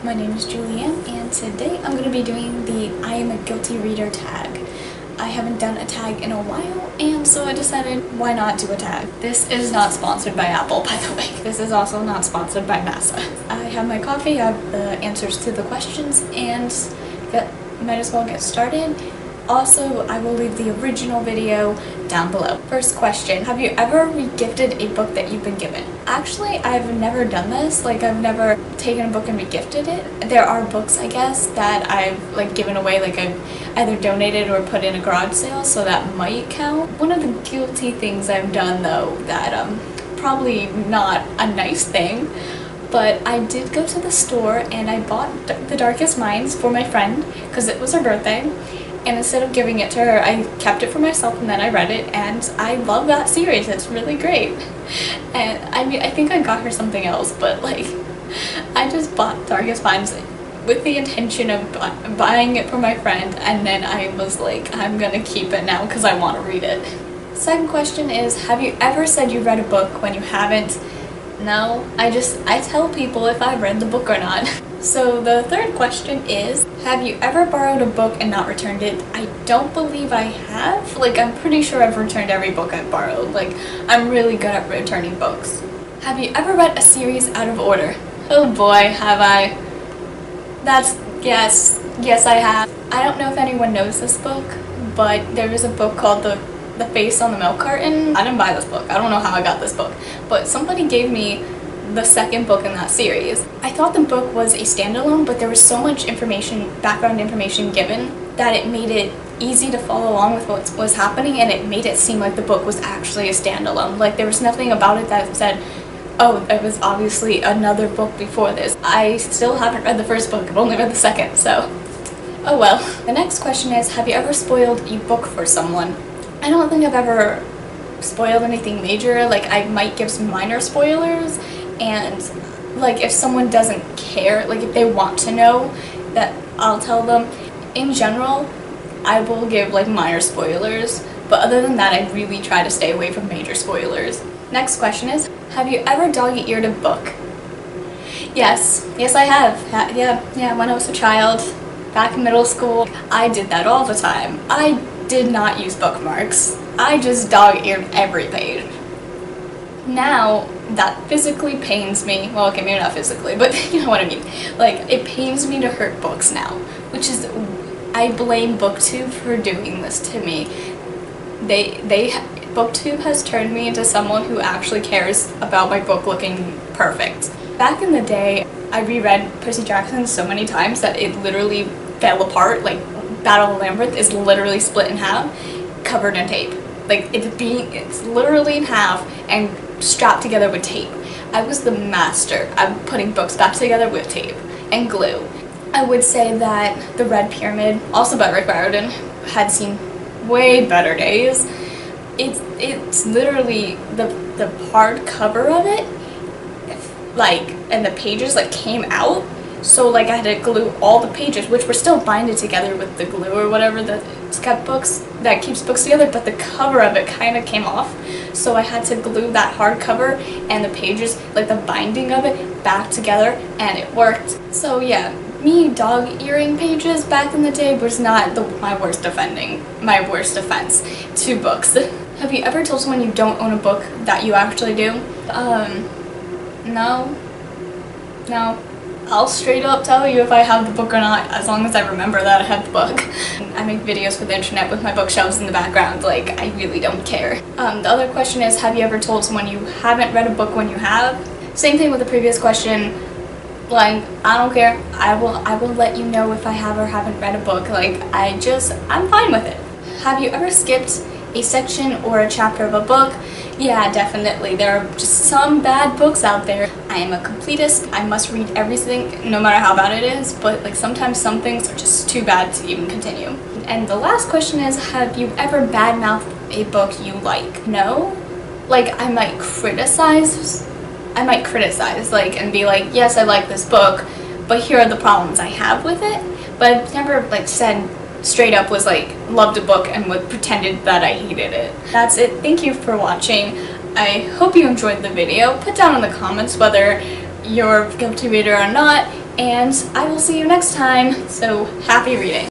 My name is Julianne, and today I'm going to be doing the I am a guilty reader tag. I haven't done a tag in a while, and so I decided why not do a tag. This is not sponsored by Apple, by the way. This is also not sponsored by NASA. I have my coffee, I have the answers to the questions, and might as well get started. Also, I will leave the original video down below. First question, have you ever re-gifted a book that you've been given? Actually, I've never done this. I've never taken a book and re-gifted it. There are books, I guess, that I've given away, I've either donated or put in a garage sale, so that might count. One of the guilty things I've done, though, that probably not a nice thing, but I did go to the store and I bought The Darkest Minds for my friend because it was her birthday. And instead of giving it to her, I kept it for myself and then I read it, and I love that series. It's really great. And I think I got her something else, but I just bought Darkest Minds with the intention of buying it for my friend, and then I was like, I'm gonna keep it now because I want to read it. Second question is, have you ever said you read a book when you haven't? No, I tell people if I read the book or not. So the third question is, have you ever borrowed a book and not returned it? I don't believe I have. I'm pretty sure I've returned every book I've borrowed. I'm really good at returning books. Have you ever read a series out of order? Oh boy, have I. Yes I have. I don't know if anyone knows this book, but there is a book called The Face on the Milk Carton. I didn't buy this book. I don't know how I got this book, but somebody gave me the second book in that series. I thought the book was a standalone, but there was so much background information given, that it made it easy to follow along with what was happening, and it made it seem like the book was actually a standalone. There was nothing about it that said, oh, it was obviously another book before this. I still haven't read the first book, I've only read the second, so oh well. The next question is, have you ever spoiled a book for someone? I don't think I've ever spoiled anything major. I might give some minor spoilers, and if someone doesn't care, if they want to know, that I'll tell them. In general, I will give minor spoilers, but other than that, I really try to stay away from major spoilers. Next question is, have you ever dog-eared a book? Yes I have. Yeah, when I was a child, back in middle school, I did that all the time. I did not use bookmarks. I just dog-eared every page. Now, that physically pains me. Well, okay, maybe not physically, but you know what I mean. It pains me to hurt books now, which is, I blame BookTube for doing this to me. BookTube has turned me into someone who actually cares about my book looking perfect. Back in the day, I reread Percy Jackson so many times that it literally fell apart. Battle of Labyrinth is literally split in half, covered in tape. It's literally in half and strapped together with tape. I was the master at putting books back together with tape and glue. I would say that The Red Pyramid, also by Rick Riordan, had seen way better days. It's literally the hard cover of it, and the pages came out. So I had to glue all the pages, which were still binded together with the glue or whatever, the sketchbooks that keeps books together, but the cover of it kind of came off. So I had to glue that hardcover and the pages, the binding of it, back together, and it worked. So yeah, me dog-earing pages back in the day was not my worst offense to books. Have you ever told someone you don't own a book that you actually do? No. I'll straight up tell you if I have the book or not, as long as I remember that I have the book. I make videos for the internet with my bookshelves in the background, I really don't care. The other question is, have you ever told someone you haven't read a book when you have? Same thing with the previous question. I don't care. I will let you know if I have or haven't read a book. I'm fine with it. Have you ever skipped a section or a chapter of a book? Yeah, definitely. There are just some bad books out there. I am a completist. I must read everything, no matter how bad it is, but sometimes some things are just too bad to even continue. And the last question is, have you ever badmouthed a book you like? No. I might criticize, and be yes, I like this book, but here are the problems I have with it. But I've never, said straight up loved a book and pretended that I hated it. That's it. Thank you for watching. I hope you enjoyed the video. Put down in the comments whether you're a guilty reader or not, and I will see you next time, so happy reading!